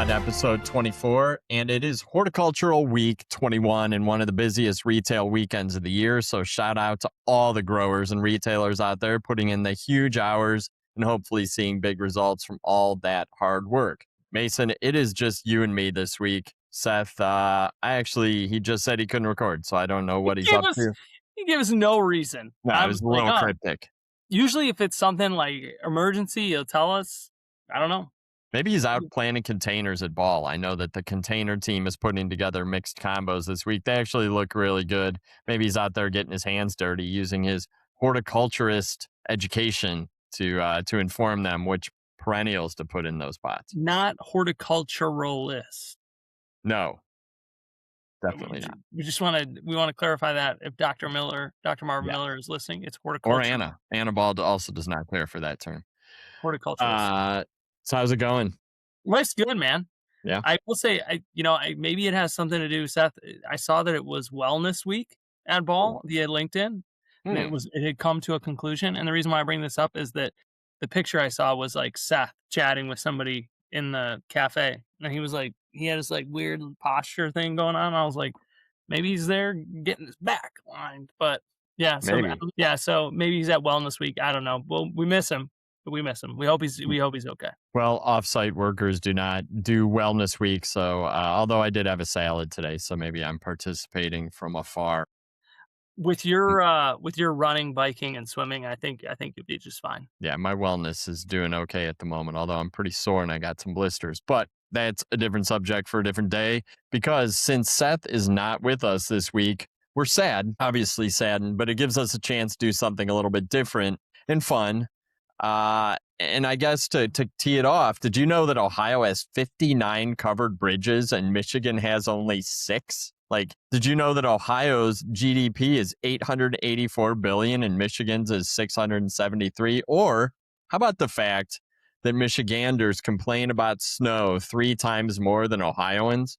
Pod, episode 24, and it is Horticultural Week 21 and one of the busiest retail weekends of the year. So shout out to all the growers and retailers out there putting in the huge hours and hopefully seeing big results from all that hard work. Mason, it is just you and me this week. Seth, he just said he couldn't record, so I don't know what he's up to. He gave us no reason. No, it was a little cryptic. Usually if it's something like emergency, he'll tell us. I don't know. Maybe he's out planting containers at Ball. I know that the container team is putting together mixed combos this week. They actually look really good. Maybe he's out there getting his hands dirty using his horticulturist education to inform them which perennials to put in those pots. Not horticulturalist. No, definitely not. We want to clarify that if Dr. Marvin Miller is listening, it's horticulture. Or Anna Ball also does not clarify that term. Horticulturist. So how's it going? Life's good, man. Yeah. I will say, maybe it has something to do, Seth. I saw that it was Wellness Week at Ball via LinkedIn. And it had come to a conclusion. And the reason why I bring this up is that the picture I saw was like Seth chatting with somebody in the cafe. And he was like, he had this like weird posture thing going on. I was like, maybe he's there getting his back lined. But yeah, so maybe he's at Wellness Week. I don't know. Well, we miss him. We miss him. We hope he's okay. Well, offsite workers do not do Wellness Week. So although I did have a salad today, so maybe I'm participating from afar. With your running, biking, and swimming, I think you'll be just fine. Yeah, my wellness is doing okay at the moment, although I'm pretty sore and I got some blisters. But that's a different subject for a different day, because since Seth is not with us this week, we're sad, obviously saddened, but it gives us a chance to do something a little bit different and fun. And I guess to tee it off, did you know that Ohio has 59 covered bridges and Michigan has only 6? Like, did you know that Ohio's GDP is $884 billion and Michigan's is $673? Or how about the fact that Michiganders complain about snow 3 times more than Ohioans?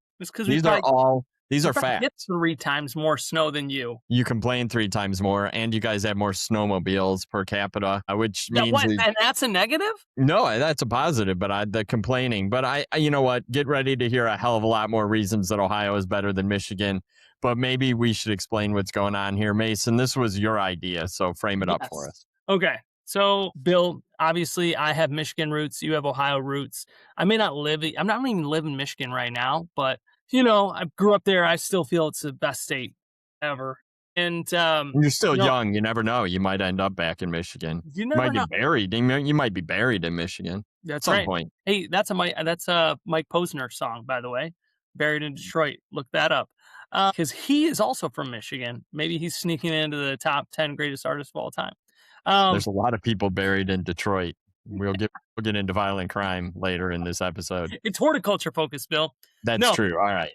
These are facts. Get 3 times more snow than you. You complain 3 times more, and you guys have more snowmobiles per capita, which means... And that's a negative? No, that's a positive, but the complaining. But you know what? Get ready to hear a hell of a lot more reasons that Ohio is better than Michigan. But maybe we should explain what's going on here. Mason, this was your idea, so frame it up for us. Okay. So, Bill, obviously, I have Michigan roots. You have Ohio roots. I'm not even living in Michigan right now, but... I grew up there. I still feel it's the best state ever. And you're still young. You never know. You might end up back in Michigan. You might get buried. You might be buried in Michigan. That's at some right. point. Hey, that's a Mike Posner song, by the way. Buried in Detroit. Look that up. Because he is also from Michigan. Maybe he's sneaking into the top 10 greatest artists of all time. There's a lot of people buried in Detroit. We'll get into violent crime later in this episode. It's horticulture focused, Bill. That's true. All right.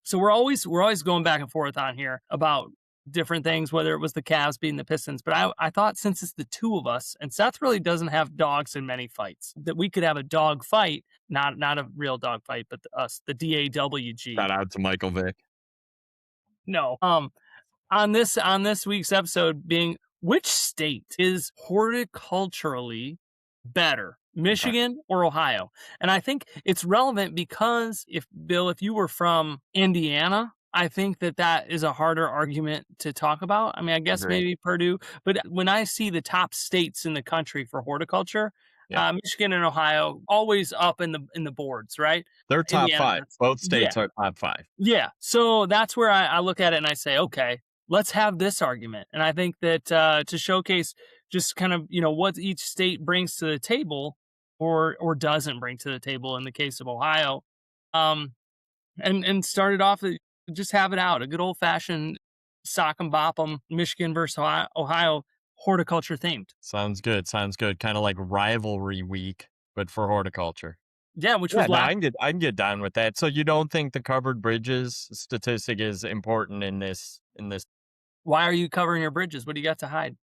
So we're always going back and forth on here about different things, whether it was the Cavs beating the Pistons. But I thought, since it's the two of us, and Seth really doesn't have dogs in many fights, that we could have a dog fight, not a real dog fight, but us, the DAWG. Shout out to Michael Vick. No. On this week's episode being, which state is horticulturally better, Michigan or Ohio? And I think it's relevant because if you were from Indiana, I think that is a harder argument to talk about. I mean, I guess maybe Purdue, but when I see the top states in the country for horticulture, Michigan and Ohio always up in the boards, right? They're top Indiana, 5. Both states are top 5. Yeah. So that's where I look at it and I say, okay, let's have this argument. And I think that to showcase just kind of, what each state brings to the table or doesn't bring to the table in the case of Ohio. And started off, just have it out, a good old fashioned sock and bop 'em, Michigan versus Ohio, horticulture themed. Sounds good. Kind of like rivalry week, but for horticulture. Yeah, which was I can get down with that. So you don't think the covered bridges statistic is important in this? Why are you covering your bridges? What do you got to hide?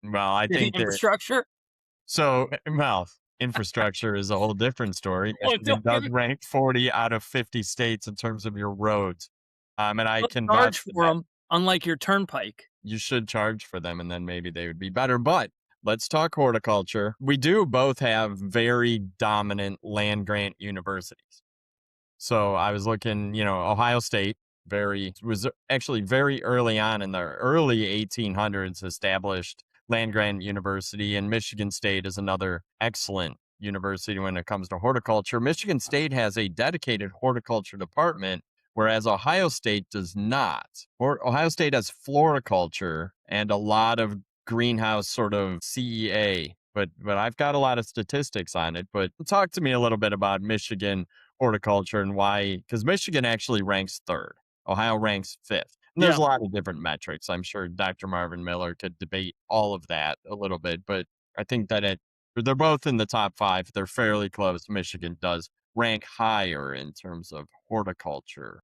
Well, I think infrastructure. Infrastructure is a whole different story. It does rank 40 out of 50 states in terms of your roads. And I can charge for them, unlike your turnpike. You should charge for them, and then maybe they would be better. But let's talk horticulture. We do both have very dominant land grant universities. So I was looking, Ohio State was actually very early on in the early 1800s established land grant university, and Michigan State is another excellent university when it comes to horticulture. Michigan State has a dedicated horticulture department, whereas Ohio State does not. Or Ohio State has floriculture and a lot of greenhouse sort of CEA. But I've got a lot of statistics on it. But talk to me a little bit about Michigan horticulture and why, because Michigan actually ranks third. Ohio ranks fifth. And there's Yeah. a lot of different metrics. I'm sure Dr. Marvin Miller could debate all of that a little bit, but I think that they're both in the top five. They're fairly close. Michigan does rank higher in terms of horticulture.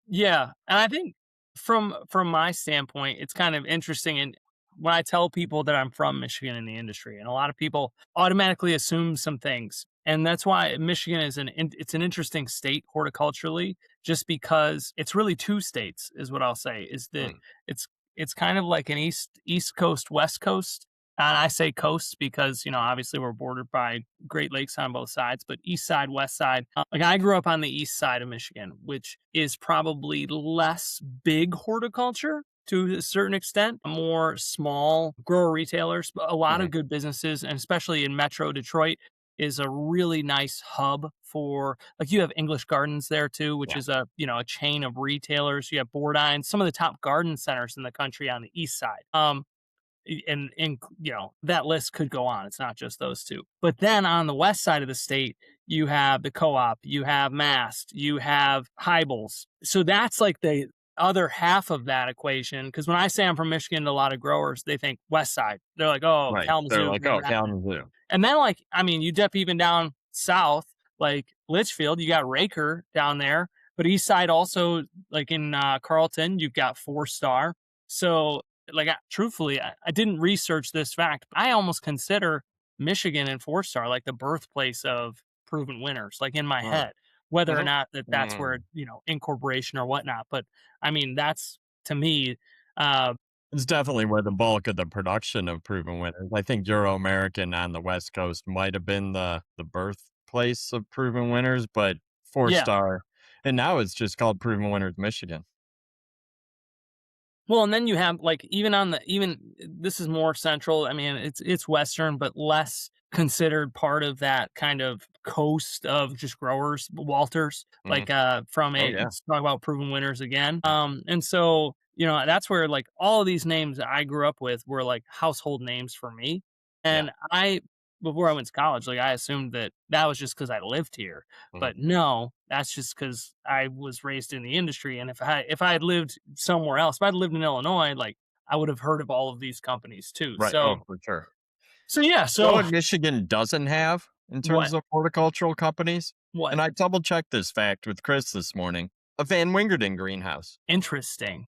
Yeah, and I think from my standpoint, it's kind of interesting, and when I tell people that I'm from Michigan in the industry, and a lot of people automatically assume some things, and that's why Michigan is it's an interesting state horticulturally, just because it's really two states, is what I'll say, is that Mm, it's it's kind of like an East Coast, West Coast. And I say coast because, obviously we're bordered by Great Lakes on both sides, but east side, west side. Like I grew up on the east side of Michigan, which is probably less big horticulture to a certain extent, more small grower retailers, but a lot of mhm. good businesses, and especially in Metro Detroit is a really nice hub for, like, you have English Gardens there too, which Yeah, is a chain of retailers. You have Bordine, some of the top garden centers in the country on the east side. And that list could go on. It's not just those two. But then on the west side of the state, you have the co-op, you have Mast, you have Hybels. So that's like the other half of that equation. Because when I say I'm from Michigan, a lot of growers they think west side. They're like, oh, right. They're Kalamazoo, like, Grand oh, Rapids. Kalamazoo. And then, like, I mean, you dip even down south, like Litchfield, you got Raker down there. But east side also, like in Carlton, you've got Four Star. So, like, truthfully, I didn't research this fact. But I almost consider Michigan and Four Star like the birthplace of proven winners, like in my Mm, head, whether or mhm, not that's where, mm. incorporation or whatnot. But I mean, that's to me, uh, It's definitely where the bulk of the production of proven winners. I think Euro American on the West Coast might have been the birthplace of proven winners, but four yeah. star, and now it's just called Proven Winners Michigan. Well, and then you have, like, even this is more central. I mean, it's western, but less considered part of that kind of coast of just growers, Walters, Mhm. like from Oh a yeah. let's talk about proven winners again. And so, that's where, like, all of these names I grew up with were like household names for me. Yeah. And before I went to college, like, I assumed that was just because I lived here. Mhm. But no, that's just because I was raised in the industry, and if I had lived somewhere else, if I'd lived in Illinois, like, I would have heard of all of these companies too. Right. Oh, for sure. Yeah, You know so what Michigan doesn't have in what terms of horticultural companies? what And I double checked this fact with Chris this morning. A Van Wingerden greenhouse. interesting.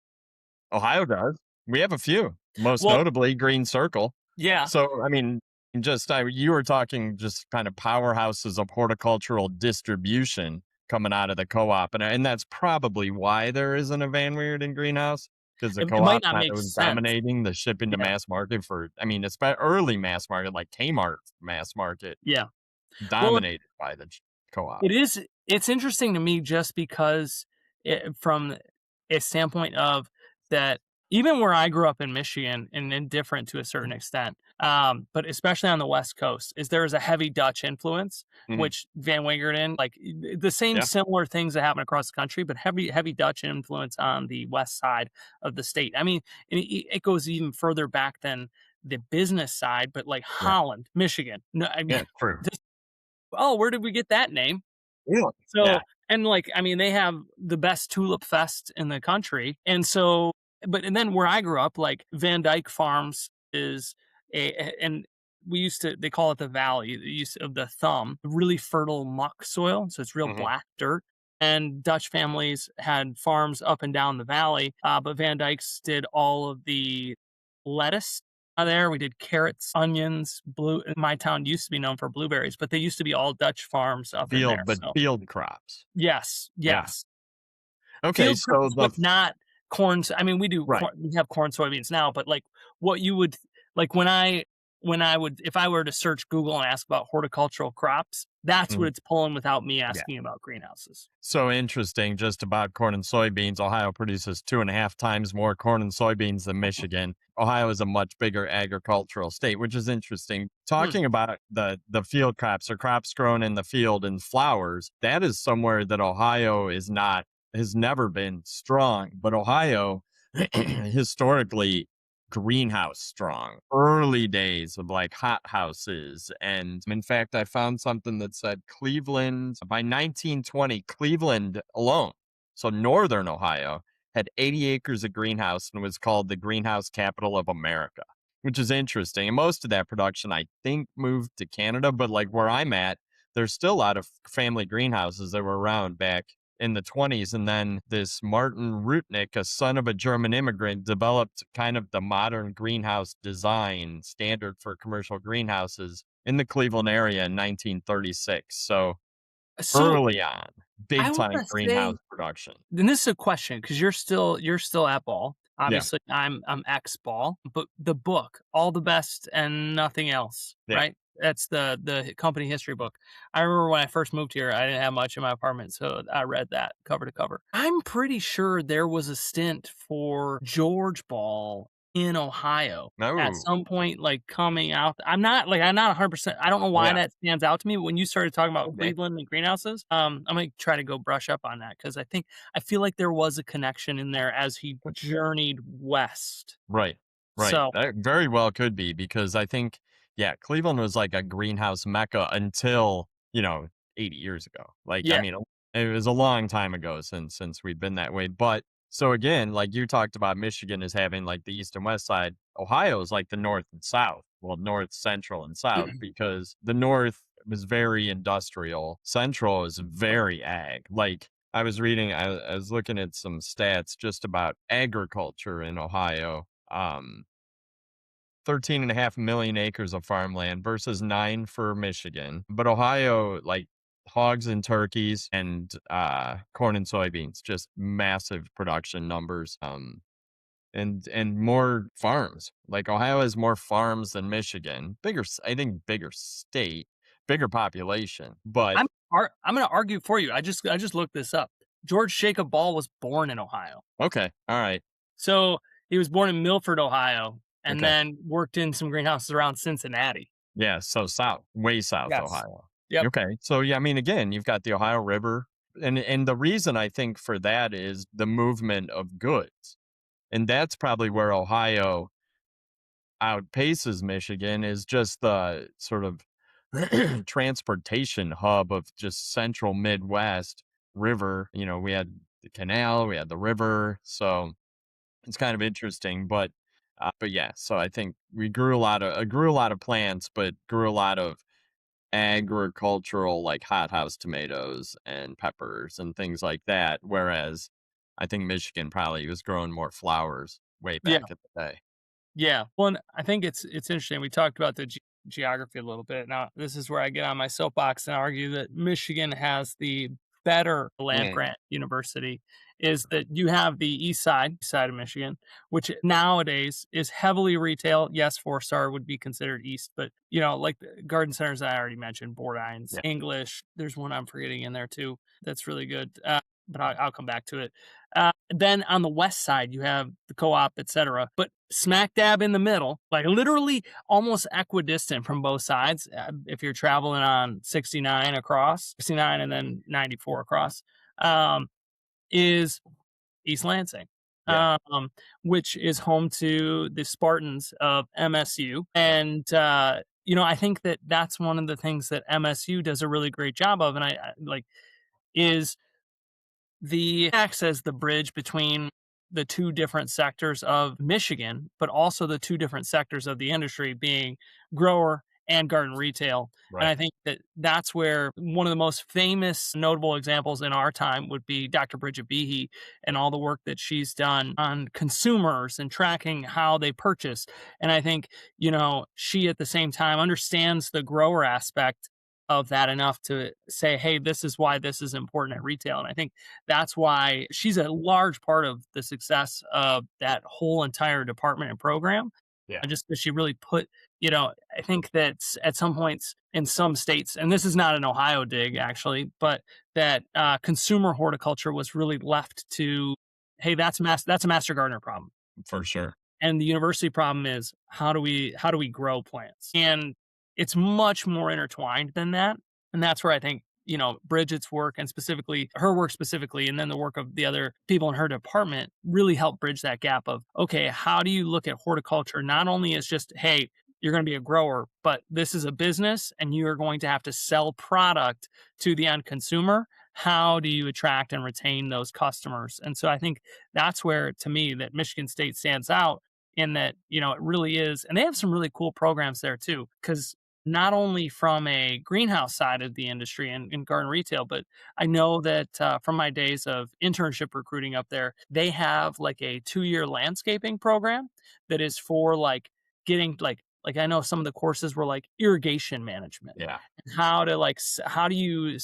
Ohio does. We have a few, most Well, notably Green Circle. yeah, So, I mean, you were talking just kind of powerhouses of horticultural distribution coming out of the co-op, and that's probably why there isn't a Van Weerden greenhouse, because the it might co-op not kind of make was sense. dominating the shipping to Yeah, mass market for, I mean, it's early mass market, like Kmart mass market, yeah. Well, dominated by the co-op. it's interesting to me just because from a standpoint of that, even where I grew up in Michigan and indifferent to a certain extent, but especially on the West Coast, is there is a heavy Dutch influence, Mhm. which Van Wingerden, like the same Yeah, similar things that happen across the country, but heavy Dutch influence on the west side of the state. I mean, and it goes even further back than the business side, but like yeah, Holland, Michigan. No, I mean, yeah, true. oh, where did we get that name? Really? Yeah. So, and like, I mean, they have the best tulip fest in the country. And so, and then where I grew up, like Van Dyke Farms is and they call it the valley, the use of the thumb, really fertile muck soil. So it's real Mhm. black dirt. And Dutch families had farms up and down the valley. But Van Dyke's did all of the lettuce there. We did carrots, onions, blue. My town used to be known for blueberries, but they used to be all Dutch farms up in there. So Field crops. yes, Yeah. yes, Okay, field so crops, but not corn. I mean, we do right. corn. We have corn, soybeans now, but like what you would like when I if I were to search Google and ask about horticultural crops, that's what Mhm. it's pulling without me Yeah. asking about greenhouses. So interesting just about corn and soybeans. Ohio produces 2.5 times more corn and soybeans than Michigan. Ohio is a much bigger agricultural state, which is interesting. Hmm. Talking about the field crops or crops grown in the field and flowers, that is somewhere that Ohio is not, has never been strong. But Ohio historically greenhouse strong. Early days of like hot houses. And in fact, I found something that said Cleveland by 1920, Cleveland alone, so northern Ohio, had 80 acres of greenhouse and was called the greenhouse capital of America, which is interesting. And most of that production, I think, moved to Canada. But like where I'm at, there's still a lot of family greenhouses that were around back in the 20s. And then this Martin Rutnick, a son of a German immigrant, developed kind of the modern greenhouse design standard for commercial greenhouses in the Cleveland area in 1936. So So early on, I big want time to greenhouse say, production. and this is a question because you're still at Ball. Yeah. Obviously, I'm ex Ball, but the book, All the Best and Nothing Else, Yeah. right? That's the company history book. I remember when I first moved here, I didn't have much in my apartment, so I read that cover to cover. I'm pretty sure there was a stint for George Ball in Ohio at No. some point, like coming out. I'm not 100%. I don't know why Yeah. that stands out to me. But when you started talking about Okay. Cleveland and greenhouses, I'm gonna try to go brush up on that because I feel like there was a connection in there as he journeyed west. Right. Right. So That very well could be because I think, yeah, Cleveland was like a greenhouse mecca until, 80 years ago. Like, I yeah, mean, it was a long time ago since we've been that way. But so again, like you talked about Michigan as having like the east and west side, Ohio is like the north and south. Well, north, central, and south, because the north was very industrial. Central is very ag. Like I was looking at some stats just about agriculture in Ohio. 13.5 million acres of farmland versus 9 for Michigan. But Ohio, like hogs and turkeys and corn and soybeans, just massive production numbers. And more farms. Like Ohio has more farms than Michigan. I think bigger state, bigger population. But I'm gonna argue for you. I just looked this up. George Jacob Ball was born in Ohio. okay, all right, So he was born in Milford, Ohio, and okay. then worked in some greenhouses around Cincinnati. Yeah, so south, way south Yes. Ohio. Yep. Okay. So yeah, I mean again, you've got the Ohio River and the reason I think for that is the movement of goods. And that's probably where Ohio outpaces Michigan is just the sort of transportation hub of just central Midwest river. We had the canal, we had the river. So it's kind of interesting, but yeah, so I think we grew a lot of plants, but grew a lot of agricultural like hothouse tomatoes and peppers and things like that. Whereas I think Michigan probably was growing more flowers way Yeah. back in the day. Yeah. Well, and I think it's interesting. We talked about the geography a little bit. Now, this is where I get on my soapbox and argue that Michigan has the better land Mm, grant university. Is that you have the east side of Michigan, which nowadays is heavily retail. Yes, 4 star would be considered east, but like the garden centers I already mentioned, Bordines, yeah, English. There's one I'm forgetting in there too. That's really good. But I'll come back to it. Then on the west side, you have the co-op, etc. But smack dab in the middle, like literally almost equidistant from both sides, if you're traveling on 69 across, 69 and then 94 across, um, is East Lansing, yeah, which is home to the Spartans of MSU. And, I think that that's one of the things that MSU does a really great job of. And I like, is the acts as the bridge between the two different sectors of Michigan, but also the two different sectors of the industry being grower and garden retail. And right, I think that that's where one of the most famous notable examples in our time would be Dr. Bridget Behe and all the work that she's done on consumers and tracking how they purchase. And I think, she at the same time understands the grower aspect of that enough to say, hey, this is why this is important at retail. And I think that's why she's a large part of the success of that whole entire department and program. yeah, Just because she really put I think that at some points in some states, and this is not an Ohio dig actually, but that consumer horticulture was really left to, hey, that's a master gardener problem. For sure. And the university problem is how do we grow plants? And it's much more intertwined than that. And that's where I think, Bridget's work and specifically her work specifically, and then the work of the other people in her department really help bridge that gap of, okay, how do you look at horticulture not only as just, hey, you're going to be a grower, but this is a business and you are going to have to sell product to the end consumer. How do you attract and retain those customers? And so I think that's where, to me, that Michigan State stands out in that, it really is. And they have some really cool programs there too, because not only from a greenhouse side of the industry and in garden retail, but I know that from my days of internship recruiting up there, they have like a 2-year landscaping program that is for like getting like I know some of the courses were like irrigation management Yeah. and how to how do you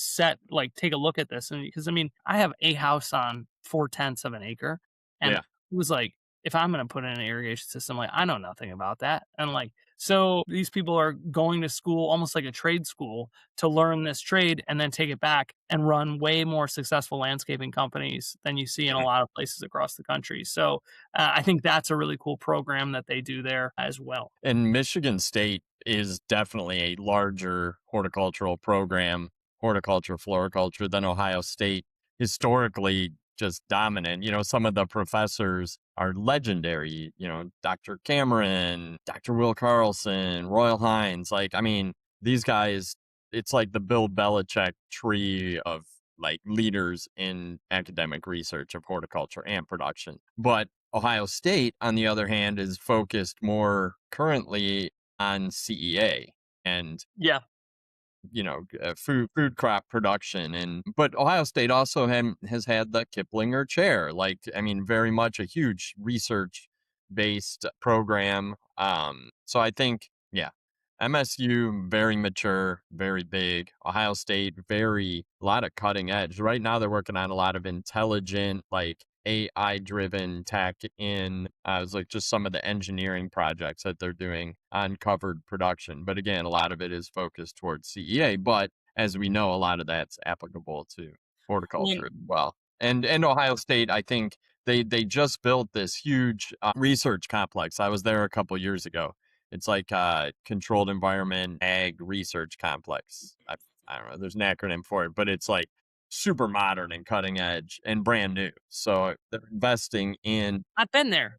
take a look at this? And because I mean, I have a house on 4/10 of an acre, and Yeah. it was like, if I'm gonna put in an irrigation system, like, I know nothing about that, and, like, so these people are going to school, almost like a trade school, to learn this trade and then take it back and run way more successful landscaping companies than you see in a lot of places across the country, so, I think that's a really cool program that they do there as well. And Michigan State is definitely a larger horticultural program, horticulture, floriculture than Ohio State. Historically, just dominant. Some of the professors are legendary. Dr. Cameron, Dr. Will Carlson, Royal Hines. Like, I mean, these guys, it's like the Bill Belichick tree of like leaders in academic research of horticulture and production. But Ohio State, on the other hand, is focused more currently on CEA and Yeah. food crop production. But Ohio State also has had the Kiplinger chair, like, I mean, very much a huge research based program. So I think, yeah, MSU very mature, very big. Ohio State a lot of cutting edge. Right now they're working on a lot of intelligent, like AI driven tech in it's like just some of the engineering projects that they're doing on covered production. But again, a lot of it is focused towards CEA. But as we know, a lot of that's applicable to horticulture as well. And Ohio State, I think they just built this huge research complex. I was there a couple years ago. It's like controlled environment ag research complex. I don't know. There's an acronym for it, but it's like super modern and cutting edge and brand new. So they're investing in. I've been there.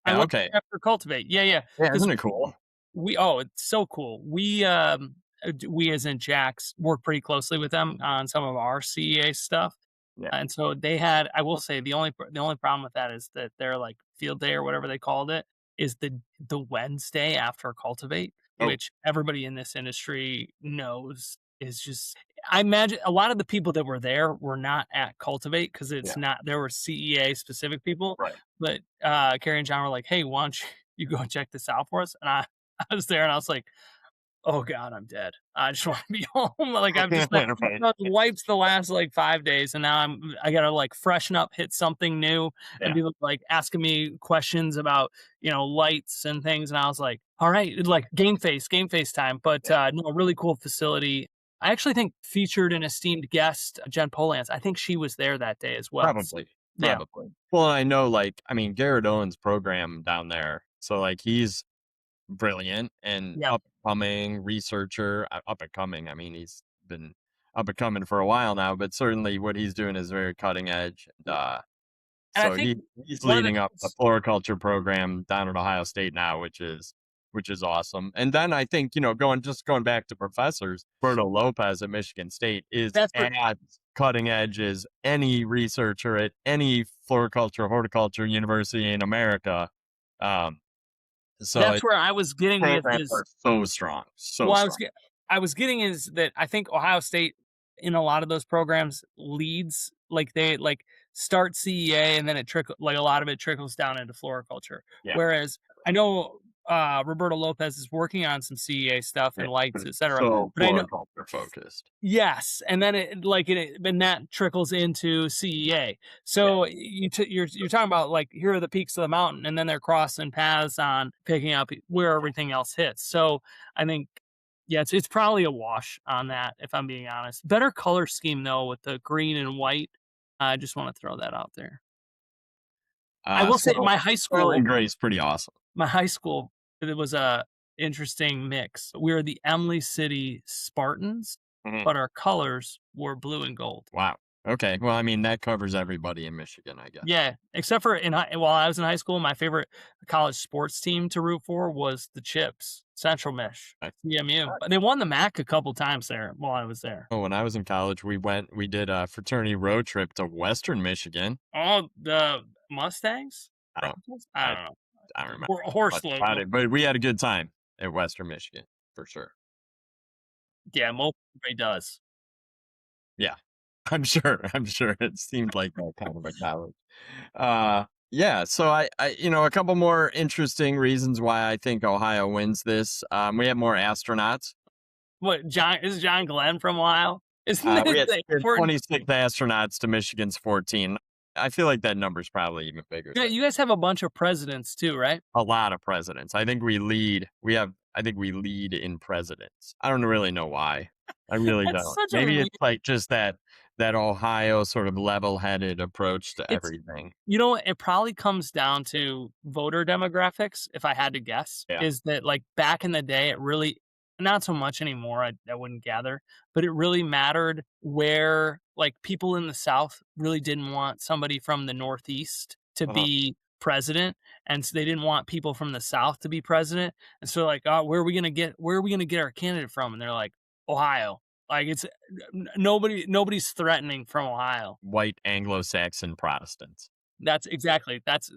I Yeah, worked okay. for Cultivate. Yeah, yeah. Yeah, Because isn't it cool? it's so cool. We as in Jax work pretty closely with them on some of our CEA stuff. Yeah. And so they had, I will say, the only problem with that is that their like field day or whatever they called it is the Wednesday after Cultivate, Oh, which everybody in this industry knows is just, I imagine a lot of the people that were there were not at Cultivate because yeah. it's not, there were CEA specific people, Right. but Carrie and John were like, hey, why don't you go check this out for us? And I was there and I was like, oh god, I'm dead. I just wanna be home. Like, I've just like Right. wiped the last, like, 5 days, and now I gotta, like, freshen up, hit something new, and Yeah. people, like, asking me questions about, lights and things, and I was like, "Alright," like, game face time, but, Yeah. no, really cool facility. I actually think featured an esteemed guest, Jen Polans. I think she was there that day as well. Probably. Yeah. Probably. Well, I know, like, I mean, Garrett Owens' program down there. So, like, he's brilliant and Yeah. up and coming researcher. Up and coming. I mean, he's been up and coming for a while now, but certainly what he's doing is very cutting edge. And I So think he's one of the leading up the things floriculture program down at Ohio State now, which is awesome. And then I think, going back to professors, Berto Lopez at Michigan State is that's where as cutting edge as any researcher at any floriculture, horticulture university in America. Um, so that's where I was getting with programs is are so strong, so well, strong. I was getting is that I think Ohio State in a lot of those programs leads like they like start CEA and then it trickle like a lot of it trickles down into floriculture. Yeah. Whereas I know Roberto Lopez is working on some CEA stuff and lights, etc. So But I know floriculture focused. yes, and then and that trickles into CEA. Yeah. So you're talking about like here are the peaks of the mountain, and then they're crossing paths on picking up where everything else hits. So I think yeah, it's probably a wash on that if I'm being honest. Better color scheme though with the green and white. I just want to throw that out there. I will say So Sterling Gray is pretty awesome. my high school, it was a interesting mix. We were the Emily City Spartans, Mhm. but our colors were blue and gold. Wow. Okay. Well, I mean, that covers everybody in Michigan, I guess. Yeah, except for while I was in high school, my favorite college sports team to root for was the Chips, Central Mich, Nice. CMU. But they won the MAC a couple times there while I was there. Oh, when I was in college, we did a fraternity road trip to Western Michigan. Oh, the Mustangs? I don't, Broncos? I I, don't know. I don't remember Or horse much about logo. it, but we had a good time at Western Michigan for sure. Yeah, most everybody does. Yeah, I'm sure. I'm sure it seemed like that kind of a college. Yeah. So a couple more interesting reasons why I think Ohio wins this. We have more astronauts. What, John is John Glenn from Ohio? Isn't We it had the airport? 26 astronauts to Michigan's 14. I feel like that number's probably even bigger. Yeah, you guys have a bunch of presidents too, right? A lot of presidents. I think we lead. I think we lead in presidents. I don't really know why. I really That's don't. such a Maybe weird it's like just that Ohio sort of level-headed approach to it's everything. it probably comes down to voter demographics, if I had to guess, Yeah. is that, like, back in the day, it really not so much anymore, I wouldn't gather, but it really mattered where, like, people in the South really didn't want somebody from the Northeast to Uh-huh. be president, and so they didn't want people from the South to be president, and so, like, "Oh, where are we gonna get our candidate from?" And they're like, "Ohio." Like, it's nobody's threatening from Ohio. White Anglo-Saxon Protestants. That's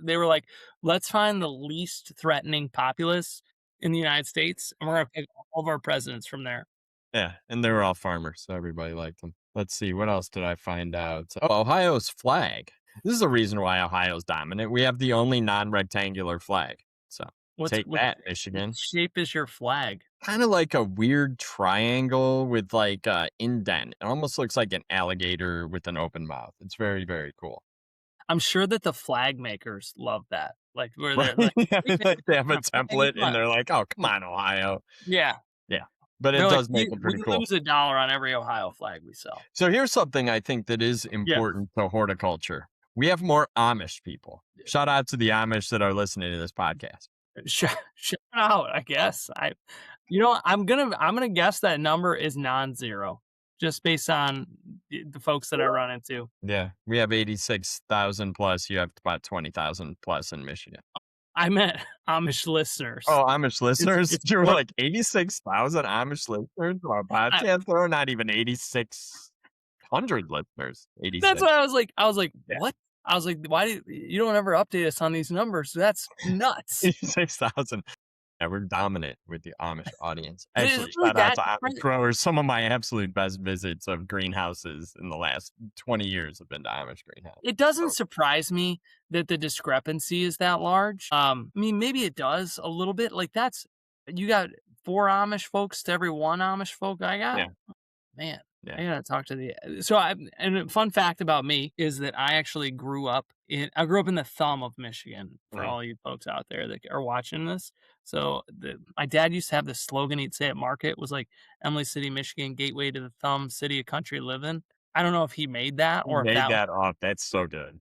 they were like, "Let's find the least threatening populace in the United States, and we're gonna pick all of our presidents from there." Yeah, and they were all farmers, so everybody liked them. Let's see, what else did I find out? Oh, Ohio's flag. This is the reason why Ohio's dominant. We have the only non-rectangular flag. So What's take what that, what Michigan. shape is your flag? Kind of like a weird triangle with like a indent. It almost looks like an alligator with an open mouth. It's very, very cool. I'm sure that the flag makers love that, like, where Right? they're like, Yeah, "Hey, man, like they have a our flag is template and what?" they're like, "Oh, come on, Ohio." Yeah. Yeah, but They're it like, does make it we pretty cool. lose $1 on every Ohio flag we sell." So here's something I think that is Yeah. important to horticulture. We have more Amish people. Shout out to the Amish that are listening to this podcast. Shout out, I guess. I'm gonna guess that number is non-zero, just based on the folks that I run into. Yeah, we have 86,000 plus. You have about 20,000 plus in Michigan. I meant Amish listeners. Oh, Amish listeners? It's You were more like 86,000 Amish listeners to our I podcast? There are not even 8,600 listeners. that's 86. why I was like, Yeah, "What?" I was like, "Why do you don't ever update us on these numbers? That's nuts." 86,000. Yeah, we're dominant with the Amish audience. But is it Actually, really shout out that to Amish different? growers. Some of my absolute best visits of greenhouses in the last 20 years have been to Amish greenhouses. It doesn't So, surprise me that the discrepancy is that large. I mean, maybe it does a little bit, like, that's you got 4 Amish folks to every 1 Amish folk I got? yeah, Man, yeah. I gotta talk to the so I and a fun fact about me is that I grew up in the thumb of Michigan for Mhm. all you folks out there that are watching this. So my dad used to have this slogan he'd say at market was like Emily City, Michigan, gateway to the thumb, city of country living. I don't know if he made that You or if made that that up. That's so good.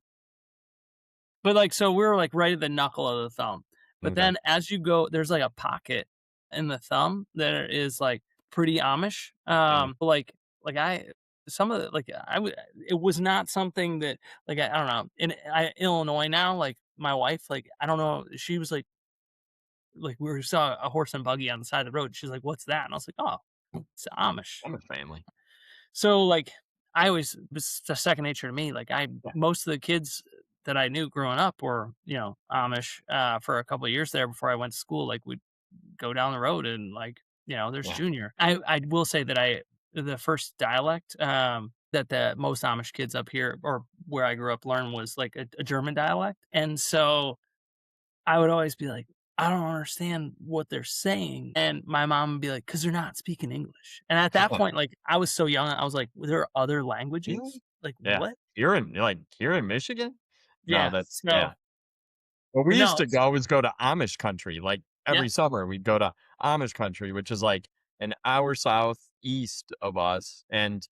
but like so we were like right at the knuckle of the thumb. But Okay. then as you go, there's like a pocket in the thumb that is like pretty Amish. Mhm. Like I some of the like it was not something that like I don't know Illinois now like my wife like I don't know she was like we saw a horse and buggy on the side of the road. She's like, "What's that?" And I was like, "Oh, it's Amish." I'm a family. So, like, I always was just second nature to me. Like, Yeah, most of the kids that I knew growing up were, Amish for a couple of years there before I went to school. Like, we'd go down the road and, like, there's yeah. Junior. I will say that the first dialect that the most Amish kids up here or where I grew up learned was like a German dialect. And so I would always be like, I don't understand what they're saying. And my mom would be like, because they're not speaking English. And at that point, like, I was so young, I was like, there are other languages? Really? Like, Yeah. what? Here in Michigan? No, Yeah. that's So, yeah. What we but used no, to go always go to Amish country, like, yeah. every summer, we'd go to Amish country, which is, like, an hour southeast of us, and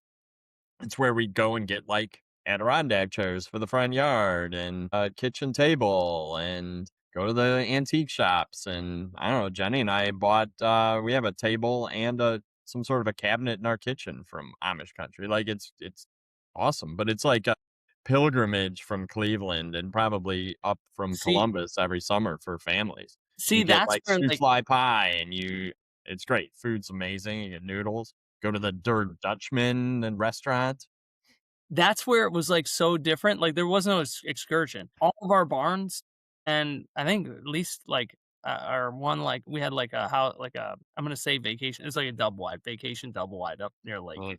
it's where we'd go and get, like, Adirondack chairs for the front yard and a kitchen table and go to the antique shops, and, I don't know, Jenny and I bought, we have a table and some sort of a cabinet in our kitchen from Amish country, like, it's awesome, but it's like a pilgrimage from Cleveland and probably up from See, Columbus every summer for families. You see, get, that's like, where shoe like fly pie, and it's great. Food's amazing, you get noodles, go to the Der Dutchman and restaurant. that's where it was like so different. Like there was no excursion. All of our barns, and I think at least like our one like we had like a how like a I'm gonna say vacation. It's like a double wide vacation, double wide up near lake. Mm,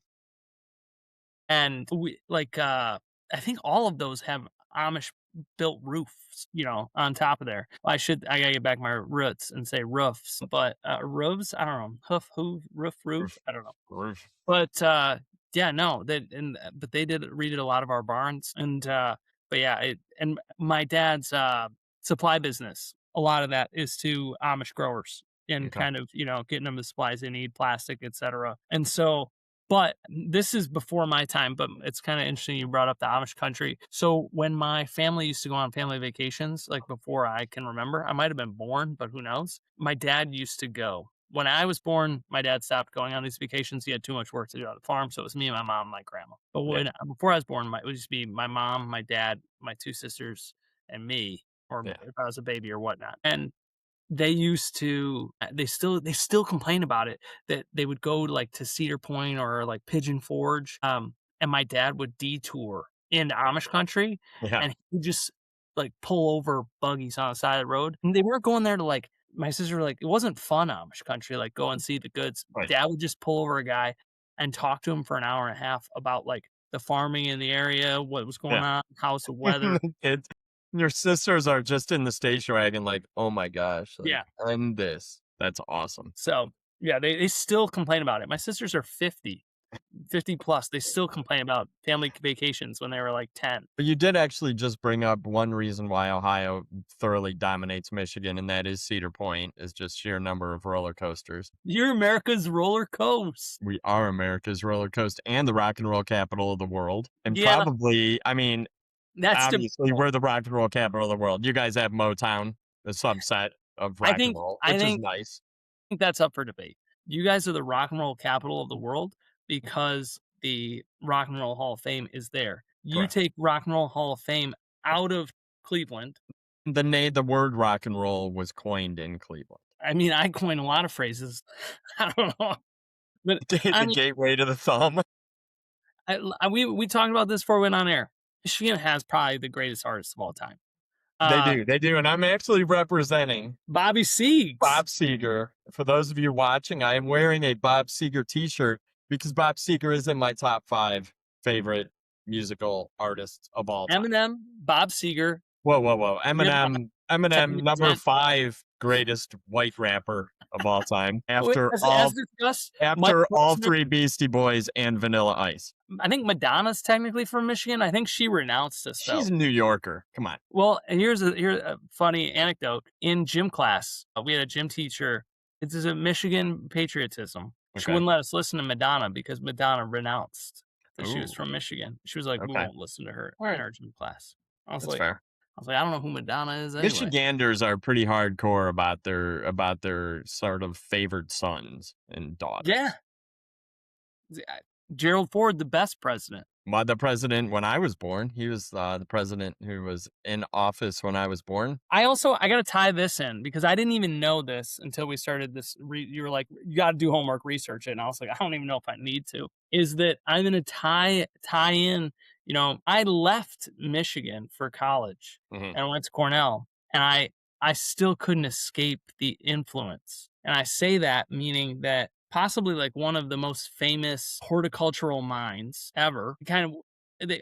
And we like, I think all of those have Amish built roofs, on top of there. I gotta get back my roots and say roofs, but, roofs? I don't know. Roof? roof, I don't know. roof. But, yeah, no, but they redid a lot of our barns and, but yeah, and my dad's, supply business, a lot of that is to Amish growers and Okay. kind of, getting them the supplies they need, plastic, etcetera. And so but this is before my time, but it's kinda interesting you brought up the Amish country. So when my family used to go on family vacations, like, before I can remember, I might have been born, but who knows? My dad used to go. When I was born, my dad stopped going on these vacations. He had too much work to do on the farm, so it was me and my mom and my grandma. But Yeah, before I was born, it would just be my mom, my dad, my 2 sisters, and me, or yeah. if I was a baby or whatnot. And they used to they still complain about it, that they would go, like, to Cedar Point or, like, Pigeon Forge, and my dad would detour in Amish country, Yeah, and he would just, like, pull over buggies on the side of the road, and they weren't going there to, like my sister were like, "It wasn't fun Amish country, like, go and see the goods." right. Dad would just pull over a guy and talk to him for an hour and a half about, like, the farming in the area, what was going Yeah. on, how's the And weather. the kids your sisters are just in the station wagon like, "Oh my gosh, like, Yeah. I'm this." That's awesome. So, yeah, they still complain about it. My sisters are 50 plus. They still complain about family vacations when they were, like, 10. But you did actually just bring up one reason why Ohio thoroughly dominates Michigan, and that is Cedar Point, is just sheer number of roller coasters. You're America's roller coast. We are America's roller coaster and the rock and roll capital of the world, and Yeah, probably I mean, that's obviously, debatable. we're the rock and roll capital of the world. You guys have Motown, the subset of I rock and think roll, I which is think nice. that's up for debate. You guys are the rock and roll capital of the world because the Rock and Roll Hall of Fame is there. You Correct. take Rock and Roll Hall of Fame out of Cleveland. The word rock and roll was coined in Cleveland. I mean, I coin a lot of phrases. I don't know, but I The mean, gateway to the thumb. we talked about this before we went on air. Michigan has probably the greatest artists of all time. Uh, They do, and I'm actually representing Bobby Siegs. Bob Seger. For those of you watching, I am wearing a Bob Seger t-shirt because Bob Seger is in my top 5 favorite musical artists of all time. Eminem, Bob Seger, Whoa, whoa, whoa. Jim Eminem, number 10. 5 greatest white rapper of all time As discussed, Mike after all Posner. 3 Beastie Boys and Vanilla Ice. I think Madonna's technically from Michigan. I think she renounced this though. She's a New Yorker. Come on. Well, and here's a funny anecdote. In gym class, we had a gym teacher. This is a Michigan patriotism. She Okay. wouldn't let us listen to Madonna because Madonna renounced that she was Ooh, from Michigan. She was like, "We okay. won't listen to her All in right. our gym class." That's fair. I was like, "I don't know who Madonna is anyway." Michiganders are pretty hardcore about their sort of favored sons and daughters. Yeah, Gerald Ford, the best president. The president when I was born, he was the president who was in office when I was born. I got to tie this in because I didn't even know this until we started this. You were like, you got to do homework, research it. And I was like, I don't even know if I need to. Is that I'm going to tie in, I left Michigan for college Mhm. and I went to Cornell and I still couldn't escape the influence. And I say that meaning that possibly like one of the most famous horticultural minds ever, kind of they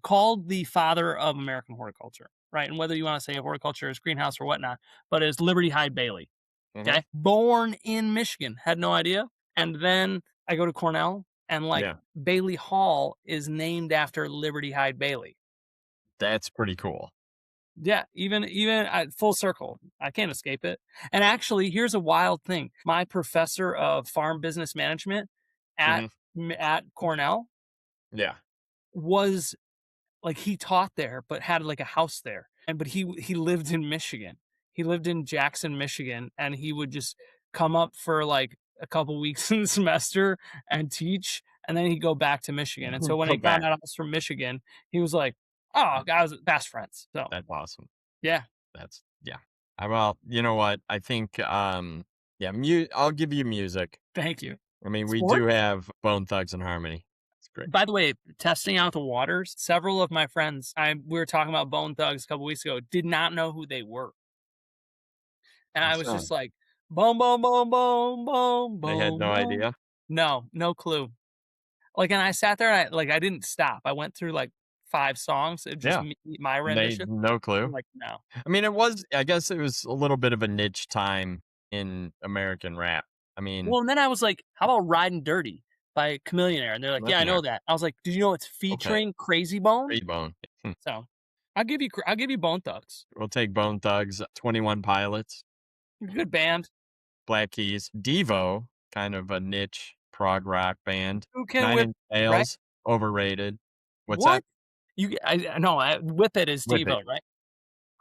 called the father of American horticulture. right? And whether you want to say horticulture is greenhouse or whatnot, but it's Liberty Hyde Bailey. Hmm. Okay. Born in Michigan, had no idea. And then I go to Cornell and like Yeah, Bailey Hall is named after Liberty Hyde Bailey. that's pretty cool. Yeah, even full circle. I can't escape it. And actually, here's a wild thing. My professor of farm business management at Hmm. at Cornell Yeah. was like he taught there, but had like a house there. And but he lived in Michigan. He lived in Jackson, Michigan, and he would just come up for like a couple weeks in the semester and teach, and then he'd go back to Michigan. And so when Go he found back. out I was from Michigan, he was like, "Oh, guys, best friends." So That's awesome. yeah, That's yeah. Well, you know what? I think yeah, I'll give you music. thank you. I mean, we Sport? do have Bone Thugs and Harmony. It's great. By the way, testing out the waters, several of my friends, we were talking about Bone Thugs a couple weeks ago, did not know who they were. And I was So just like, boom, boom, boom, boom, boom, they had boom, no boom. idea. No, no clue. Like, and I sat there and I didn't stop. I went through like 5 songs of just Yeah, my they rendition. no I'm clue. like, no. I mean, it was. I guess it was a little bit of a niche time in American rap. I mean, Well, and then I was like, how about Riding Dirty by Chameleonaire? And they're like, yeah, I know Millionaire. that. I was like, did you know it's Okay, featuring Crazy Bone? great Bone. So I'll give you Bone Thugs. We'll take Bone Thugs, 21 Pilots, Good band. Black Keys, Devo, kind of a niche prog rock band. Who can Nine whip, Inch right? Nails, overrated. What's that? What? I no, Whip It is With it. Devo, right?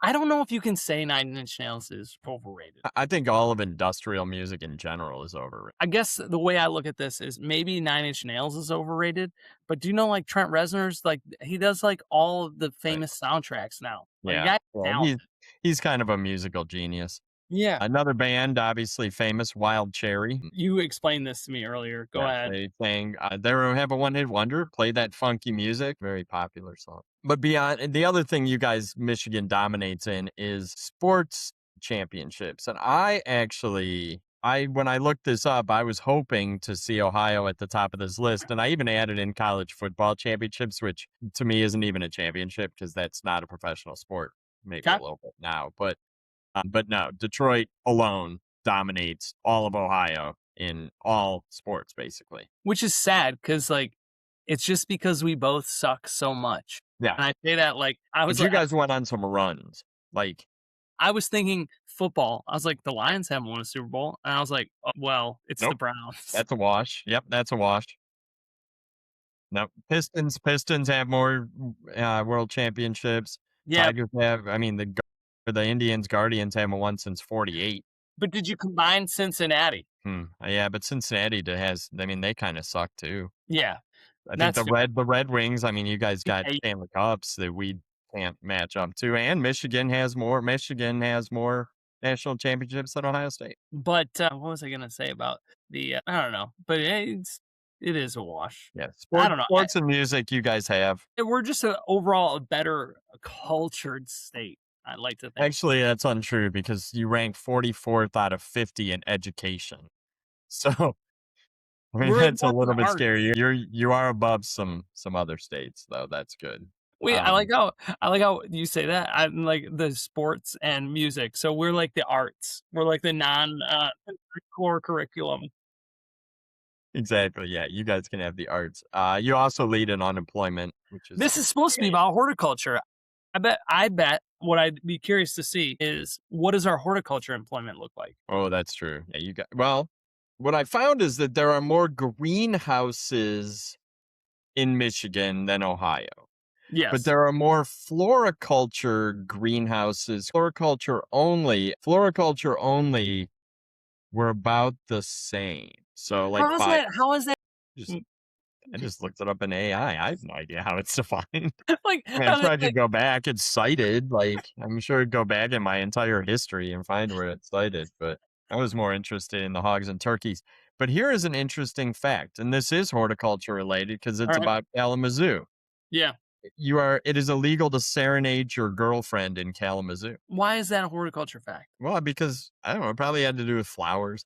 I don't know if you can say Nine Inch Nails is overrated. I think all of industrial music in general is overrated. I guess the way I look at this is maybe Nine Inch Nails is overrated, but do you know like Trent Reznor's like he does like all of the Right. famous soundtracks now. Like the Yeah. guy's Well, talented. he's kind of a musical genius. Yeah. Another band, obviously famous, Wild Cherry. You explained this to me earlier. Go Yeah, ahead. they sang, they have a one-hit wonder, play that funky music, very popular song. But beyond and the other thing you guys Michigan dominates in is sports championships. And when I looked this up, I was hoping to see Ohio at the top of this list. And I even added in college football championships, which to me isn't even a championship because that's not a professional sport. Maybe a Okay. little bit now, but no, Detroit alone dominates all of Ohio in all sports, basically. Which is sad because like it's just because we both suck so much. Yeah. And I say that like But you guys went on some runs. Like, I was thinking football. I was like, the Lions haven't won a Super Bowl. And I was like, oh, well, it's the nope, Browns. that's a wash. Yep, that's a wash. No, Pistons have more world championships. Yeah. Tigers have, I mean, the Indians, Guardians haven't won since 48. But did you combine Cincinnati? Yeah, but Cincinnati I mean, they kind of suck too. Yeah. I think That's fair. the Red Wings, I mean, you guys got Yeah, Stanley Cups that we can't match up to, and Michigan has more national championships than Ohio State. but, what was I gonna say about the, I don't know, but it is a wash. Yeah, I don't know. sports and music you guys have. We're just overall a better cultured state, I'd like to think. Actually, that's untrue because you rank 44th out of 50 in education. So, I mean, We're that's a above little the bit art. scary. You are above some other states though. That's good. Wait, Um, I like how you say that. I'm like the sports and music, so we're like the arts. We're like the core curriculum. exactly. Yeah, you guys can have the arts. You also lead in unemployment, which is This is supposed to be about horticulture. I bet what I'd be curious to see is what does our horticulture employment look like? oh, that's true. Yeah, what I found is that there are more greenhouses in Michigan than Ohio. But Yes. there are more floriculture greenhouses. Floriculture only were about the same. So like five How is that just I just looked it up in AI. I have no idea how it's defined. like I mean, I tried to go back. It's cited. Like I'm sure I'd go back in my entire history and find where it's cited, but I was more interested in the hogs and turkeys. But here is an interesting fact, and this is horticulture related because all it's right. about Kalamazoo. Yeah. It is illegal to serenade your girlfriend in Kalamazoo. Why is that a horticulture fact? Well, because I don't know, it probably had to do with flowers.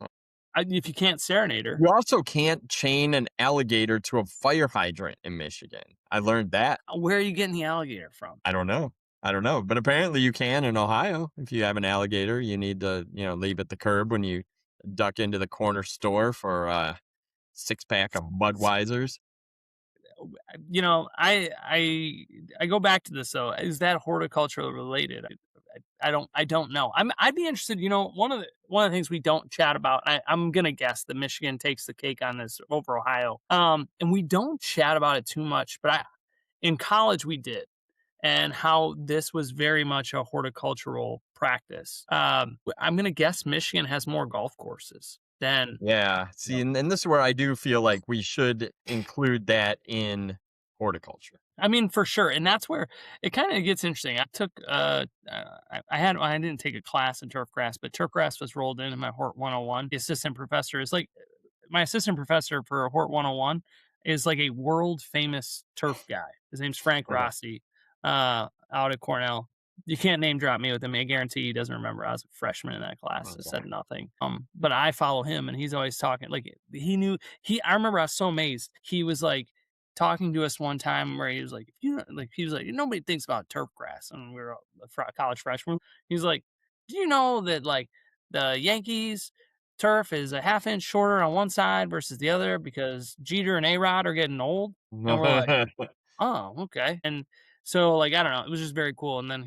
If you can't serenade her, You also can't chain an alligator to a fire hydrant in Michigan. I learned that. where are you getting the alligator from? I don't know. I don't know, but apparently you can in Ohio. If you have an alligator, you need to, leave at the curb when you duck into the corner store for a six pack of Budweisers. You know, I go back to this though. Is that horticultural related? I don't know. I'd be interested. You know, one of the things we don't chat about. I'm gonna guess that Michigan takes the cake on this over Ohio. And we don't chat about it too much. But in college we did, and how this was very much a horticultural practice. I'm gonna guess Michigan has more golf courses than. Yeah. See, and this is where I do feel like we should include that in horticulture. I mean, for sure, and that's where it kinda gets interesting. I took, I didn't take a class in turf grass, but turf grass was rolled into my Hort 101. The assistant professor is like my assistant professor for Hort 101 is like a world famous turf guy. His name's Frank Okay. Rossi, out at Cornell. You can't name drop me with him. I guarantee he doesn't remember. I was a freshman in that class. I Okay. said nothing. But I follow him, and he's always talking. Like he knew he. I remember I was so amazed. He was like talking to us one time where he was like, you know, like he was like, nobody thinks about turf grass, and we were college freshmen. He's like, do you know that like the Yankees turf is a half inch shorter on one side versus the other because Jeter and A Rod are getting old? And we're like, oh, okay. And so like I don't know, it was just very cool. And then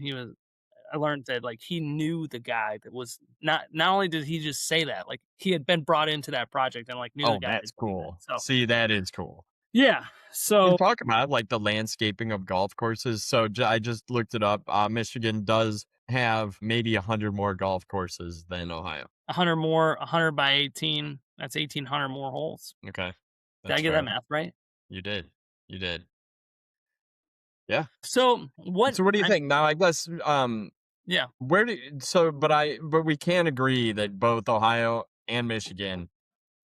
I learned that like he knew the guy that was not only did he just say that, like he had been brought into that project and like knew the Oh, guy that's that doing that. cool. So See, that is cool. yeah. And So talk about like the landscaping of golf courses. So I just looked it up. Michigan does have maybe 100 more golf courses than Ohio. 100 more, 100 by 18. That's 1,800 more holes. Okay. Did I That's get that fair. math right? You did. You did. Yeah. So what? So what do you I'm think? Now, I guess, yeah. where do so but we can agree that both Ohio and Michigan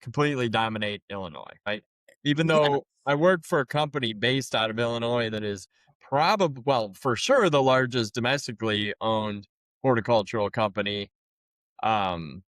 completely dominate Illinois, right? Even Yeah. though I work for a company based out of Illinois that is probably, well, for sure the largest domestically owned horticultural company, um,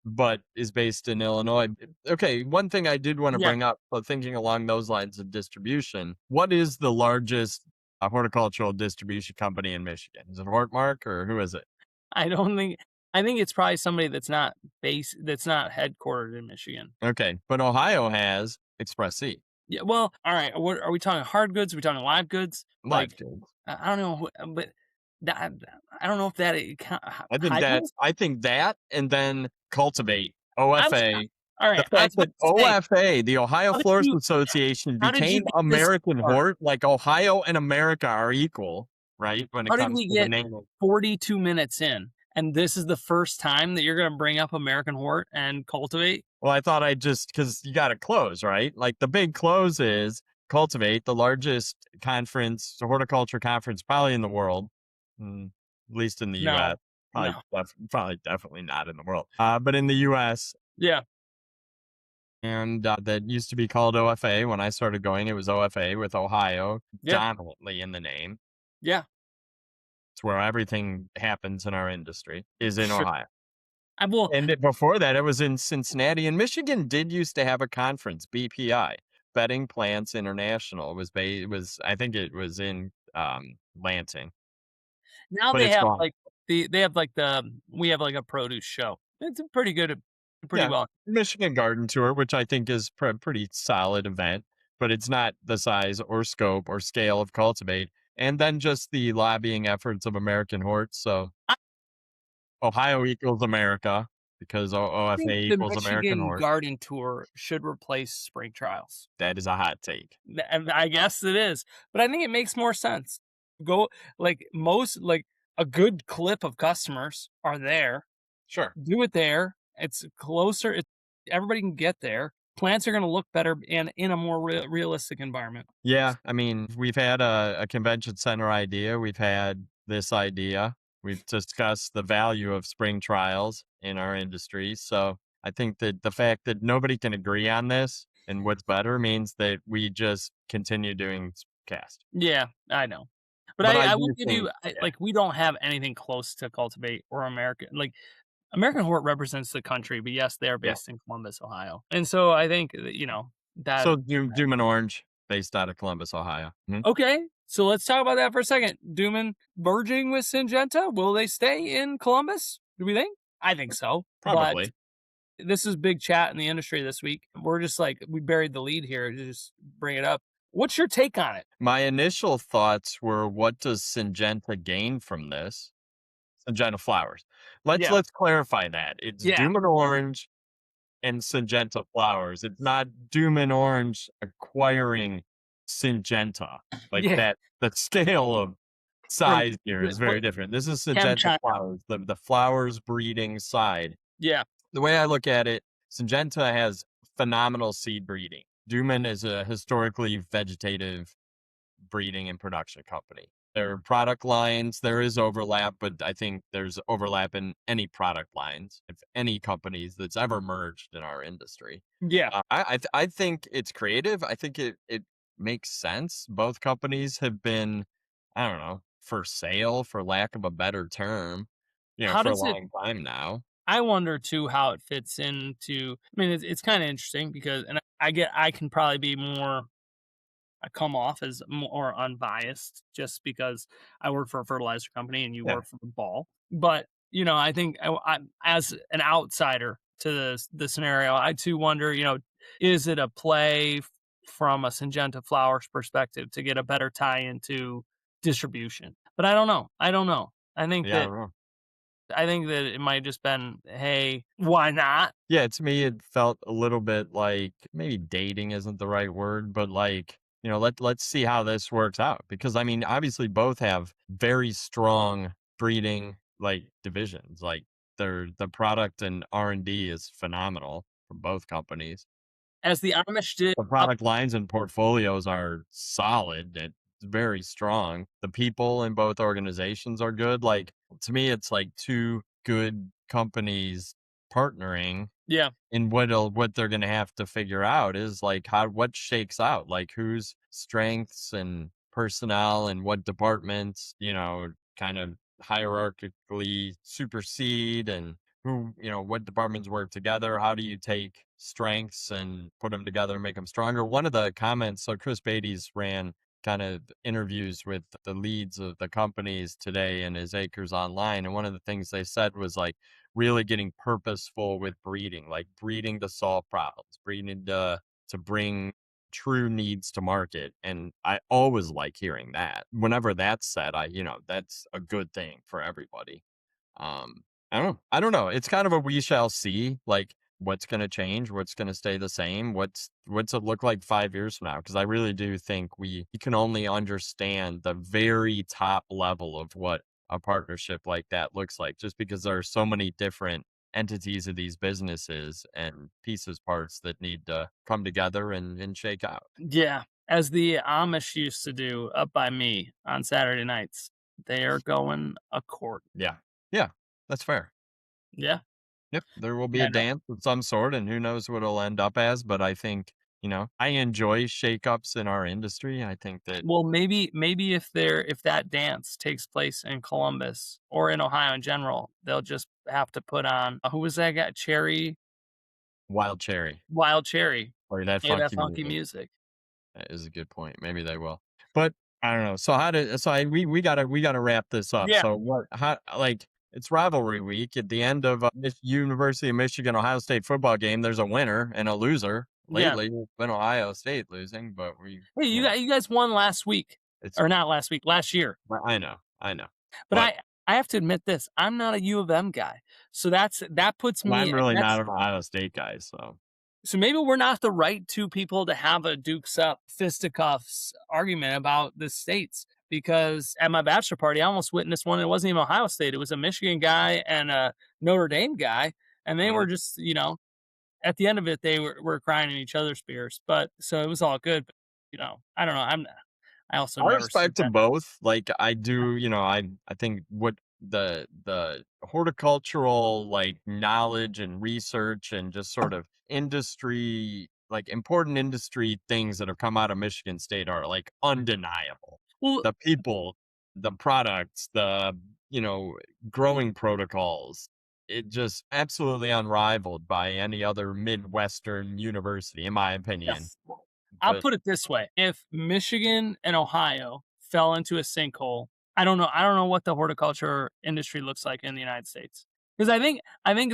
but is based in Illinois. Okay, one thing I did want to Yeah. bring up, but thinking along those lines of distribution, what is the largest horticultural distribution company in Michigan? Is it Hortmark or who is it? I don't think I think it's probably somebody that's not headquartered in Michigan. Okay, but Ohio has Express C, Yeah, well, all right. What are we talking hard goods? Are we talking live goods? live Like goods. I don't know, but that I don't know if that high goods. I think that and then cultivate, I'm OFA. all The right. I was fact about that to say, OFA, the Ohio how did Florist you Association, how did you became get this American far? Hort, like Ohio and America are equal, right? When it How did comes we to the get name of 42 minutes in, and this is the first time that you're gonna bring up American Hort and Cultivate? well, I thought I'd just because you got to close, right? Like the big close is Cultivate, the largest conference, horticulture conference, probably in the world, at least in the U.S. No, no. Probably definitely not in the world, but in the U.S. Yeah, And that used to be called OFA. When I started going, it was OFA with Ohio yeah, dominantly in the name. yeah. It's where everything happens in our industry is in Sure. Ohio. I will. And before that, it was in Cincinnati. And Michigan did used to have a conference, BPI, Bedding Plants International. It was I think it was in Lansing, Now but they it's have gone. like they have like we have like a produce show. It's a pretty good, pretty Yeah, well. Michigan Garden Tour, which I think is pretty solid event, but it's not the size or scope or scale of Cultivate. And then just the lobbying efforts of American Hort. So I Ohio equals America because OFA think the equals American Michigan Hort. Garden Tour should replace spring trials. That is a hot take. And I guess it is, but I think it makes more sense. Go like most like a good clip of customers are there. Sure. Do it there. It's closer. Everybody can get there. Plants are going to look better and in a more realistic environment. Yeah. I mean, we've had a convention center idea. We've had this idea. We've discussed the value of spring trials in our industry. So I think that the fact that nobody can agree on this and what's better means that we just continue doing cast. Yeah, I know. But But I I will do give think, you yeah. like we don't have anything close to Cultivate or American like American Hort represents the country, but yes, they are Yeah. based in Columbus, Ohio. And so I think that, So Doom and Orange. based out of Columbus, Ohio. Mhm. Okay, so let's talk about that for a second. Duman merging with Syngenta, will they stay in Columbus? Do we think? I think so, but Probably. this is big chat in the industry this week. We're just like we buried the lead here to just bring it up. What's your take on it? My initial thoughts were, what does Syngenta gain from this? Syngenta flowers. Yeah, Let's clarify that. It's yeah, Doom and Orange and Syngenta flowers. It's not Doom and Orange acquiring Syngenta. Like yeah. that, the scale of From size here is very different. This is Chem Syngenta China. flowers, the flowers breeding side. Yeah, The way I look at it, Syngenta has phenomenal seed breeding. Duman is a historically vegetative breeding and production company. Their product lines, there is overlap, but I think there's overlap in any product lines of any companies that's ever merged in our industry. yeah. I think it's creative. I think it makes sense. Both companies have been, I don't know, for sale, for lack of a better term, How for a does it? long time now. I wonder too how it fits into. I mean, it's kind of interesting because, and I can probably be more. I come off as more unbiased just because I work for a fertilizer company and you Yeah. work for the ball. But I think as an outsider to the scenario, I too wonder. Is it a play from a Syngenta Flowers perspective to get a better tie into distribution? But I don't know. I don't know. I think Yeah, I that don't know. it might just been, hey, why not? Yeah, to me, it felt a little bit like, maybe dating isn't the right word, but like, let's see how this works out. Because I mean, obviously both have very strong breeding like divisions. Like the product and R&D is phenomenal from both companies. As the Amish did The up, product lines and portfolios are solid. It's very strong. The people in both organizations are good. Like, to me, it's like two good companies partnering, yeah, and what they're gonna have to figure out is like what shakes out, like whose strengths and personnel and what departments, kind of hierarchically supersede, and who, what departments work together. How do you take strengths and put them together and make them stronger? One of the comments, so Chris Beatty's ran kind of interviews with the leads of the companies today in his Acres Online, and one of the things they said was like, really getting purposeful with breeding, like breeding to solve problems, breeding to bring true needs to market. And I always like hearing that. Whenever that's said, that's a good thing for everybody. I don't know. It's kind of a we shall see, like what's going to change, what's going to stay the same, what's it look like 5 years from now? Because I really do think we can only understand the very top level of what a partnership like that looks like, just because there are so many different entities of these businesses and pieces parts that need to come together and shake out. yeah. As the Amish used to do up by me on Saturday nights, they are going a court. Yeah. Yeah. That's fair. Yeah, Yep, there will be a yeah. No. dance of some sort, and who knows what it'll end up as. But I think, I enjoy shakeups in our industry. I think that Well, maybe if that dance takes place in Columbus or in Ohio in general, they'll just have to put on who was that guy? Wild Cherry Wild Cherry. or that Yeah, that funky funky music. music. That is a good point. Maybe they will. But I don't know. So we gotta wrap this up. Yeah, So how, like, it's rivalry week at the end of University of Michigan Ohio State football game. There's a winner and a loser. yeah. Lately, it's been Ohio State losing, but Hey, you guys won last week, it's or not last week, last year. I know, But but I have to admit this, I'm not a U of M guy. So that puts I'm me really not that's an Ohio State guy. So so maybe we're not the right two people to have a dukes up fisticuffs argument about the states. Because at my bachelor party, I almost witnessed one. It wasn't even Ohio State. It was a Michigan guy and a Notre Dame guy. And they uh, were just, at the end of it, they were crying in each other's beers. But so it was all good. But, I don't know. I also I never respect them suggest. both. Like I do, I think what the horticultural like knowledge and research and just sort of industry, like important industry things that have come out of Michigan State are like undeniable. Well, The people, the products, the growing protocols. It just absolutely unrivaled by any other Midwestern university, in my opinion. yes. I'll But put it this way. If Michigan and Ohio fell into a sinkhole, I don't know what the horticulture industry looks like in the United States. Because I think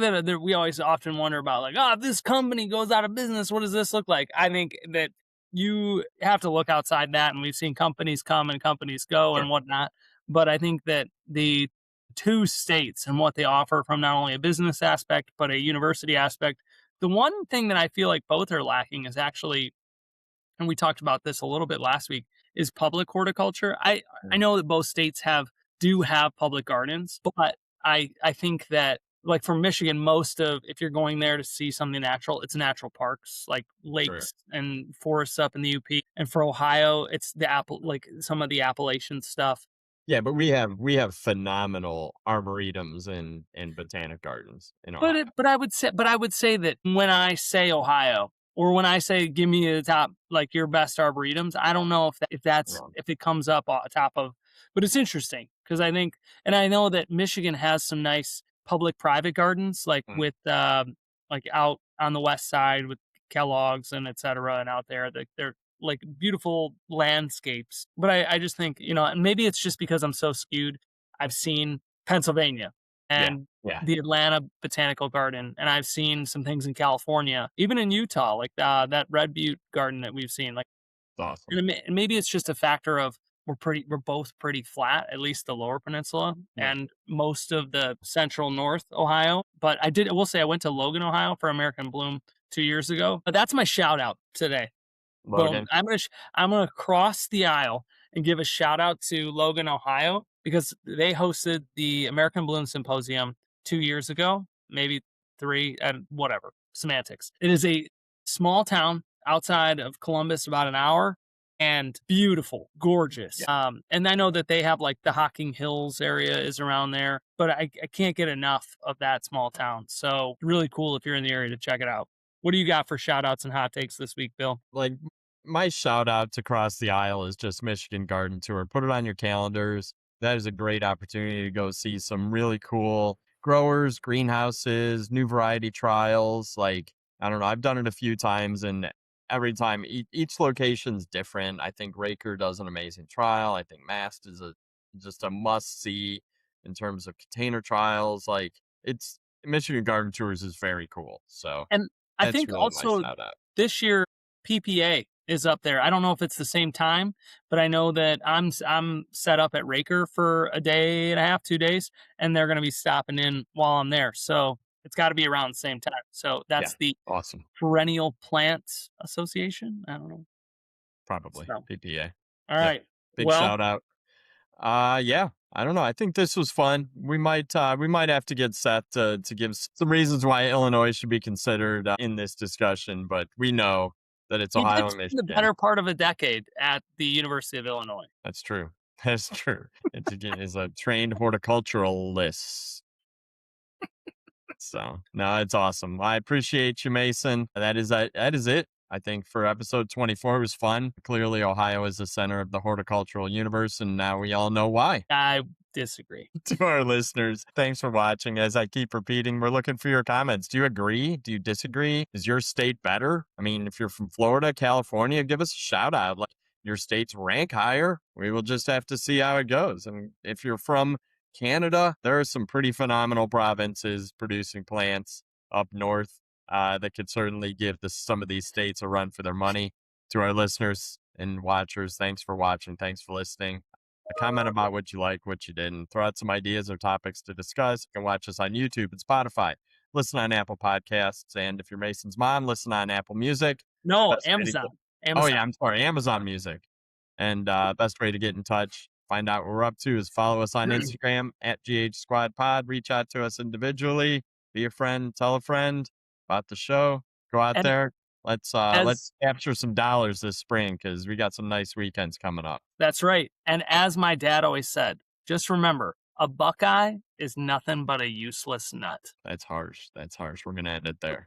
that we always often wonder about like, oh, if this company goes out of business, what does this look like? I think that you have to look outside that, and we've seen companies come and companies go sure. and whatnot. But I think that the two states and what they offer from not only a business aspect but a university aspect, the one thing that I feel like both are lacking is actually, and we talked about this a little bit last week, is public horticulture. I Mm, know that both states do have public gardens, but I think that like for Michigan, most of if you're going there to see something natural, it's natural parks like sure. lakes and forests up in the UP. And for Ohio, it's the apple like some of the Appalachian stuff. Yeah, but we have phenomenal arboretums and botanic gardens in Ohio. But I would say that when I say Ohio or when I say give me the top like your best arboretums, I don't know Wrong. if it comes up on top of, but it's interesting because I think, and I know that Michigan has some nice public private gardens like Mm, with like out on the west side with Kellogg's and et cetera, and out there they're like beautiful landscapes. But I just think, and maybe it's just because I'm so skewed. I've seen Pennsylvania yeah, and yeah, the Atlanta Botanical Garden, and I've seen some things in California, even in Utah, like that Red Butte garden that we've seen. Like, it's awesome. and maybe it's just a factor of we're both pretty flat, at least the Lower Peninsula Right. and most of the Central North Ohio. But I will say I went to Logan, Ohio for American Bloom 2 years ago. But that's my shout out today. Boom. Logan, I'm gonna cross the aisle and give a shout out to Logan, Ohio, because they hosted the American Bloom Symposium 2 years ago, maybe three, and whatever semantics. It is a small town outside of Columbus, about an hour, and beautiful, gorgeous. yeah. And I know that they have like the Hocking Hills area is around there, but I can't get enough of that small town. So really cool if you're in the area to check it out. What do you got for shout outs and hot takes this week, Bill? Like my shout out to cross the aisle is just Michigan Garden Tour. Put it on your calendars. That is a great opportunity to go see some really cool growers, greenhouses, new variety trials. Like, I don't know, I've done it a few times, and every time each location's different. I think Raker does an amazing trial. I think Mast is just a must see in terms of container trials. Like, it's Michigan Garden Tours is very cool. So And I that's think really my also shout out. this year PPA is up there. I don't know if it's the same time, but I know that I'm set up at Raker for a day and a half, 2 days, and they're going to be stopping in while I'm there. So it's got to be around the same time. So Yeah, that's the awesome. Perennial Plant Association. I don't know. Probably So PPA. all Yep. right. Big Well, shout out. Yeah. I don't know. I think this was fun. We might have to get Seth to give some reasons why Illinois should be considered in this discussion, but we know that it's he Ohio did and spend the Michigan. better part of a decade at the University of Illinois. That's true. That's true. Is a trained horticulturalist. So no, it's awesome. I appreciate you, Mason. That is it. I think for episode 24 it was fun. Clearly, Ohio is the center of the horticultural universe, and now we all know why. I disagree. To our listeners, thanks for watching. As I keep repeating, we're looking for your comments. Do you agree? Do you disagree? Is your state better? I mean, if you're from Florida, California, give us a shout out. Like your states rank higher. We will just have to see how it goes. And if you're from Canada, there are some pretty phenomenal provinces producing plants up north that could certainly give some of these states a run for their money. To our listeners and watchers, thanks for watching. Thanks for listening. Comment about what you like, what you didn't. Throw out some ideas or topics to discuss. You can watch us on YouTube and Spotify. Listen on Apple Podcasts. And if you're Mason's mom, listen on Apple Music. No, Best way to Amazon. get, oh, Amazon. yeah, I'm sorry, Amazon Music. And best way to get in touch, find out what we're up to, is follow us on Instagram at GH Squad Pod. Reach out to us individually. Be a friend. Tell a friend about the show. Go out And there. Let's as capture some dollars this spring because we got some nice weekends coming up. That's right. And as my dad always said, just remember, a Buckeye is nothing but a useless nut. That's harsh. That's harsh. We're gonna end it there.